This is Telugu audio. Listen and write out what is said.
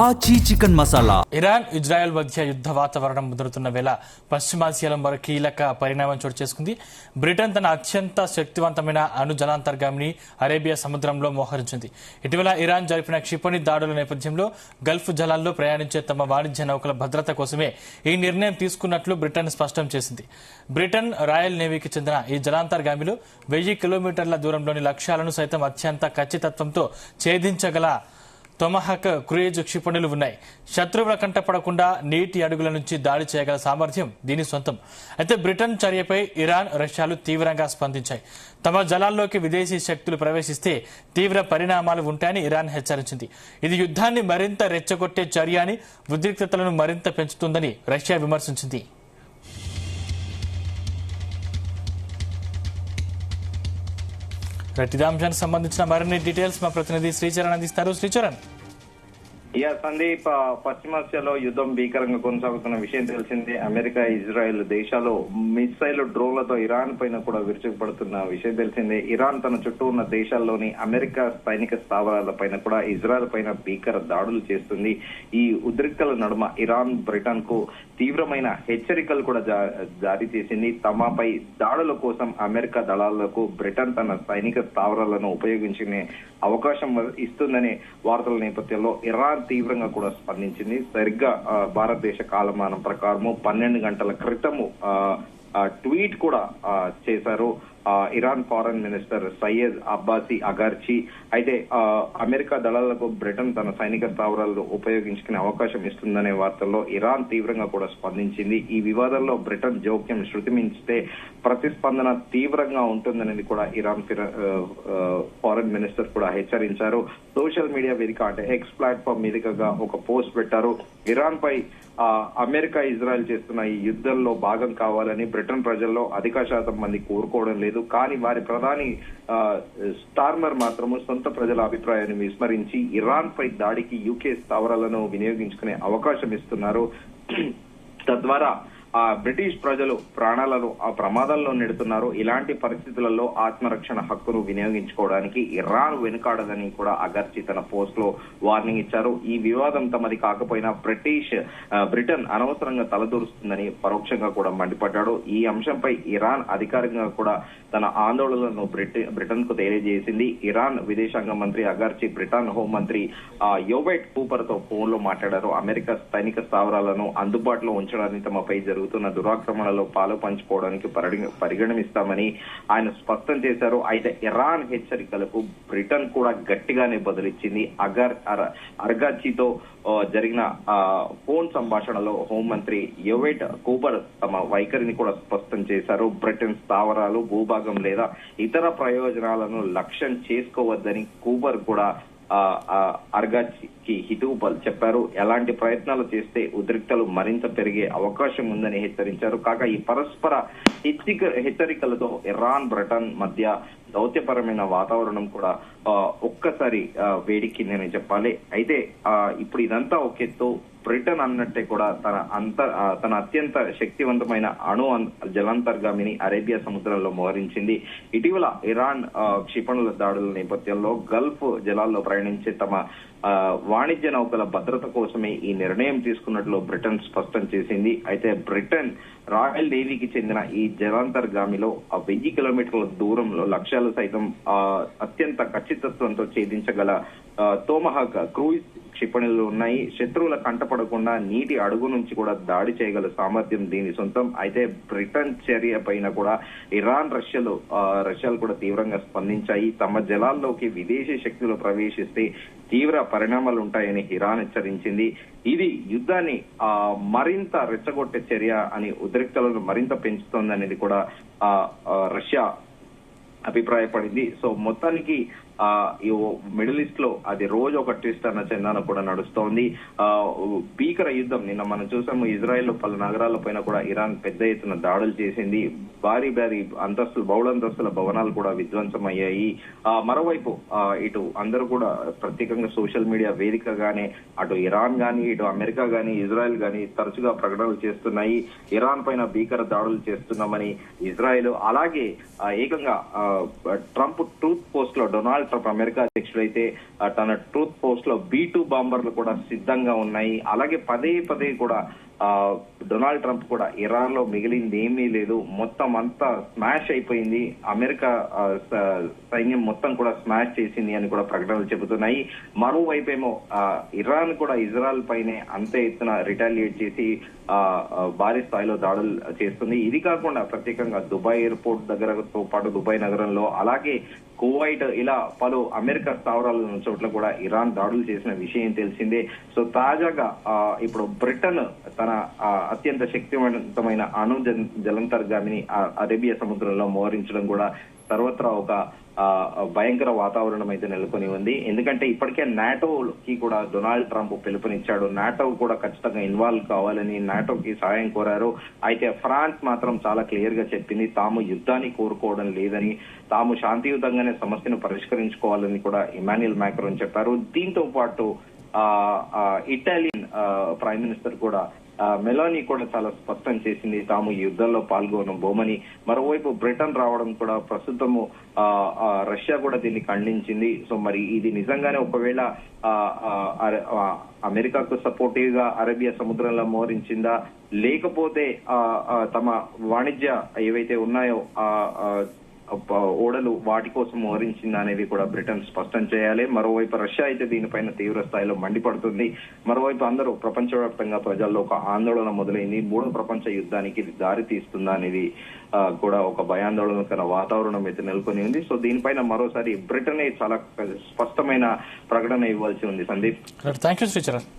ఆచి చికెన్ మసాలా. ఇరాన్ ఇజ్రాయెల్ మధ్య యుద్ధ వాతావరణం ముదురుతున్న వేళ పశ్చిమాసియాలో మరో కీలక పరిణామం చోటు చేసుకుంది. బ్రిటన్ తన అత్యంత శక్తివంతమైన అణు జలాంతర్గామిని అరేబియా సముద్రంలో మోహరించింది. ఇటీవల ఇరాన్ జరిపిన క్షిపణి దాడుల నేపథ్యంలో గల్ఫ్ జలాల్లో ప్రయాణించే తమ వాణిజ్య నౌకల భద్రత కోసమే ఈ నిర్ణయం తీసుకున్నట్లు బ్రిటన్ స్పష్టం చేసింది. బ్రిటన్ రాయల్ నేవీకి చెందిన ఈ జలాంతర్గామిలో 1000 కిలోమీటర్ల దూరంలోని లక్ష్యాలను సైతం అత్యంత ఖచ్చితత్వంతో ఛేదించగల తొమహక్ క్రూయిజ్ క్షిపణులు ఉన్నాయి. శత్రువుల కంటపడకుండా నీటి అడుగుల నుంచి దాడి చేయగల సామర్థ్యం దీని సొంతం. అయితే బ్రిటన్ చర్యపై ఇరాన్, రష్యాలు తీవ్రంగా స్పందించాయి. తమ జలాల్లోకి విదేశీ శక్తులు ప్రవేశిస్తే తీవ్ర పరిణామాలు ఉంటాయని ఇరాన్ హెచ్చరించింది. ఇది యుద్ధాన్ని మరింత రెచ్చగొట్టే చర్య అని, ఉద్రిక్తతలను మరింత పెంచుతుందని రష్యా విమర్శించింది. ఇదే అంశానికి సంబంధించిన మరిన్ని డీటెయిల్స్ మా ప్రతినిధి శ్రీచరణ్ అందిస్తారు. శ్రీచరణ్. సందీప్, పశ్చిమాసియాలో యుద్ధం భీకరంగా కొనసాగుతున్న విషయం తెలిసిందే. అమెరికా, ఇజ్రాయెల్ దేశాలు మిసైల్ డ్రోన్లతో ఇరాన్ పైన కూడా విరుచుకుపడుతున్న విషయం తెలిసిందే. ఇరాన్ తన చుట్టూ ఉన్న దేశాల్లోని అమెరికా సైనిక స్థావరాల పైన కూడా ఇజ్రాయెల్ పైన భీకర దాడులు చేస్తుంది. ఈ ఉద్రిక్తల నడుమ ఇరాన్ బ్రిటన్ కు తీవ్రమైన హెచ్చరికలు కూడా జారీ చేసింది. తమపై దాడుల కోసం అమెరికా దళాలకు బ్రిటన్ తన సైనిక స్థావరాలను ఉపయోగించుకునే అవకాశం ఇస్తుందనే వార్తల నేపథ్యంలో ఇరాన్ తీవ్రంగా కూడా స్పందించింది. సరిగ్గా భారతదేశ కాలమానం ప్రకారము 12 గంటల క్రితము ట్వీట్ కూడా చేశారు Iran foreign minister Sayyed Abbasi Araghchi. అయితే అమెరికా దళాలకు బ్రిటన్ తన సైనిక స్థావరాలను ఉపయోగించుకునే అవకాశం ఇస్తుందనే వార్తల్లో ఇరాన్ తీవ్రంగా కూడా స్పందించింది. ఈ వివాదంలో బ్రిటన్ జోక్యం శృతి మించితే ప్రతిస్పందన తీవ్రంగా ఉంటుందనేది కూడా ఇరాన్ ఫారెన్ మినిస్టర్ కూడా హెచ్చరించారు. సోషల్ మీడియా వేదిక అంటే ఎక్స్ ప్లాట్ఫామ్ మీదుగా ఒక పోస్ట్ పెట్టారు. ఇరాన్ పై అమెరికా, ఇజ్రాయెల్ చేస్తున్న ఈ యుద్ధంలో భాగం కావాలని బ్రిటన్ ప్రజల్లో అధిక శాతం మంది కోరుకోవడం లేదు. కానీ వారి ప్రధాని స్టార్మర్ మాత్రము సొంత ప్రజల అభిప్రాయాన్ని విస్మరించి ఇరాన్ పై దాడికి యూకే స్థావరాలను వినియోగించుకునే అవకాశం ఇస్తున్నారు. తద్వారా బ్రిటిష్ ప్రజలు ప్రాణాలను ఆ ప్రమాదంలో నెడుతున్నారు. ఇలాంటి పరిస్థితులలో ఆత్మరక్షణ హక్కును వినియోగించుకోవడానికి ఇరాన్ వెనుకాడదని కూడా అగర్చి తన పోస్ట్ లో వార్నింగ్ ఇచ్చారు. ఈ వివాదం తమది కాకపోయినా బ్రిటన్ అనవసరంగా తలదూరుస్తుందని పరోక్షంగా కూడా మండిపడ్డాడు. ఈ అంశంపై ఇరాన్ అధికారికంగా కూడా తన ఆందోళనలను బ్రిటన్ కు తెలియజేసింది. ఇరాన్ విదేశాంగ మంత్రి అగర్చి బ్రిటన్ హోంమంత్రి యోవెట్ కూపర్ తో ఫోన్ లో మాట్లాడారు. అమెరికా సైనిక స్థావరాలను అందుబాటులో ఉంచడానికి తమపై జరుగుతున్న దురాక్రమణలో పాలు పంచుకోవడానికి పరిగణిస్తామని ఆయన స్పష్టం చేశారు. అయితే ఇరాన్ హెచ్చరికలకు బ్రిటన్ కూడా గట్టిగానే బదులిచ్చింది. అర్గాచితో జరిగిన ఫోన్ సంభాషణలో హోంమంత్రి యోవెట్ కూపర్ తమ వైఖరిని కూడా స్పష్టం చేశారు. బ్రిటన్ స్థావరాలు, భూభాగం లేదా ఇతర ప్రయోజనాలను లక్ష్యం చేసుకోవద్దని కూపర్ కూడా అర్గాచికి హితవు చెప్పారు. ఎలాంటి ప్రయత్నాలు చేస్తే ఉద్రిక్తలు మరింత పెరిగే అవకాశం ఉందని హెచ్చరించారు. కాగా ఈ పరస్పర హెచ్చరికలతో ఇరాన్, బ్రిటన్ మధ్య దౌత్యపరమైన వాతావరణం కూడా ఒక్కసారి వేడికిందని చెప్పాలి. అయితే ఇప్పుడు ఇదంతా ఒకెత్తు బ్రిటన్ అన్నట్టే కూడా తన అత్యంత శక్తివంతమైన అణు జలాంతర్గామిని అరేబియా సముద్రంలో మోహరించింది. ఇటీవల ఇరాన్ క్షిపణుల దాడుల నేపథ్యంలో గల్ఫ్ జలాల్లో ప్రయాణించే తమ వాణిజ్య నౌకల భద్రత కోసమే ఈ నిర్ణయం తీసుకున్నట్లు బ్రిటన్ స్పష్టం చేసింది. అయితే బ్రిటన్ రాయల్ నేవీకి చెందిన ఈ జలాంతర్గామిలో 1000 కిలోమీటర్ల దూరంలో లక్ష్యాలు సైతం అత్యంత ఖచ్చితత్వంతో ఛేదించగల తోమహక్ క్రూయిజ్ క్షిపణులు ఉన్నాయి. శత్రువుల కంటపడకుండా నీటి అడుగు నుంచి కూడా దాడి చేయగల సామర్థ్యం దీని సొంతం. అయితే బ్రిటన్ చర్య పైన కూడా ఇరాన్, రష్యాలు కూడా తీవ్రంగా స్పందించాయి. తమ జలాల్లోకి విదేశీ శక్తులు ప్రవేశిస్తే తీవ్ర పరిణామాలు ఉంటాయని ఇరాన్ హెచ్చరించింది. ఇది యుద్ధాన్ని మరింత రెచ్చగొట్టే చర్య అని, ఉద్రిక్తలను మరింత పెంచుతోందనేది కూడా రష్యా అభిప్రాయపడింది. సో మొత్తానికి ఈ మిడిల్ ఈస్ట్ లో అది రోజు ఒక ట్విస్ట్ అన్న చందాన కూడా నడుస్తోంది. భీకర యుద్ధం నిన్న మనం చూసాము. ఇజ్రాయెల్ పలు నగరాల పైన కూడా ఇరాన్ పెద్ద ఎత్తున దాడులు చేసింది. భారీ బహుళంతస్తుల భవనాలు కూడా విధ్వంసమయ్యాయి. మరోవైపు ఇటు అందరూ కూడా ప్రత్యేకంగా సోషల్ మీడియా వేదికగానే అటు ఇరాన్ గాని, ఇటు అమెరికా గాని, ఇజ్రాయెల్ గాని తరచుగా ప్రకటనలు చేస్తున్నాయి. ఇరాన్ పైన భీకర దాడులు చేస్తున్నామని ఇజ్రాయెల్, అలాగే ఏకంగా ట్రంప్ ట్రూత్ పోస్ట్ లో, డొనాల్డ్ ట్రంప్ అమెరికా అధ్యక్షుడైతే తన ట్రూత్ పోస్ట్ లో B-2 బాంబర్లు కూడా సిద్ధంగా ఉన్నాయి. అలాగే పదే పదే కూడా డొనాల్డ్ ట్రంప్ కూడా ఇరాన్ లో మిగిలింది ఏమీ లేదు, మొత్తం అంతా స్మాష్ అయిపోయింది, అమెరికా సైన్యం మొత్తం కూడా స్మాష్ చేసింది అని కూడా ప్రకటనలు చెబుతున్నాయి. మరోవైపేమో ఇరాన్ కూడా ఇజ్రాయెల్ పైనే అంతే ఎత్తున రిటాలియేట్ చేసి భారీ స్థాయిలో దాడులు చేస్తుంది. ఇది కాకుండా ప్రత్యేకంగా దుబాయ్ ఎయిర్పోర్ట్ దగ్గరతో పాటు దుబాయ్ నగరంలో, అలాగే కువైట్, ఇలా పలు అమెరికా స్థావరాల చోట్ల కూడా ఇరాన్ దాడులు చేసిన విషయం తెలిసిందే. సో తాజాగా ఇప్పుడు బ్రిటన్ తన అత్యంత శక్తివంతమైన అణు జలంతర్గామిని అరేబియా సముద్రంలో మోహరించడం కూడా సర్వత్రా ఒక భయంకర వాతావరణం అయితే నెలకొని ఉంది. ఎందుకంటే ఇప్పటికే నాటోకి కూడా డొనాల్డ్ ట్రంప్ పిలుపునిచ్చాడు, నాటో కూడా ఖచ్చితంగా ఇన్వాల్వ్ కావాలని నాటోకి సహాయం కోరారు. అయితే ఫ్రాన్స్ మాత్రం చాలా క్లియర్ గా చెప్పింది, తాము యుద్ధాన్ని కోరుకోవడం లేదని, తాము శాంతియుతంగానే సమస్యను పరిష్కరించుకోవాలని కూడా ఇమాన్యుయల్ మాక్రోన్ చెప్పారు. దీంతో పాటు ఇటాలియన్ ప్రైమ్ మినిస్టర్ కూడా మెలోనీ కూడా చాలా స్పష్టం చేసింది, తాము ఈ యుద్ధంలో పాల్గొనబోమని. మరోవైపు బ్రిటన్ రావడం కూడా ప్రస్తుతము రష్యా కూడా దీన్ని ఖండించింది. సో మరి ఇది నిజంగానే ఒకవేళ అమెరికాకు సపోర్టివ్ గా అరేబియా సముద్రంలో మోహరించిందా, లేకపోతే తమ వాణిజ్య ఏవైతే ఉన్నాయో ఓడలు వాటి కోసం మోహరించిందా అనేది కూడా బ్రిటన్ స్పష్టం చేయాలి. మరోవైపు రష్యా అయితే దీనిపైన తీవ్ర స్థాయిలో మండిపడుతుంది. మరోవైపు అందరూ ప్రపంచవ్యాప్తంగా ప్రజల్లో ఒక ఆందోళన మొదలైంది, మూడో ప్రపంచ యుద్ధానికి ఇది దారి తీస్తుందా అనేది కూడా ఒక భయాందోళనకర వాతావరణం అయితే నెలకొని ఉంది. సో దీనిపైన మరోసారి బ్రిటనే చాలా స్పష్టమైన ప్రకటన ఇవ్వాల్సి ఉంది. Sandeep, thank you Sricharan.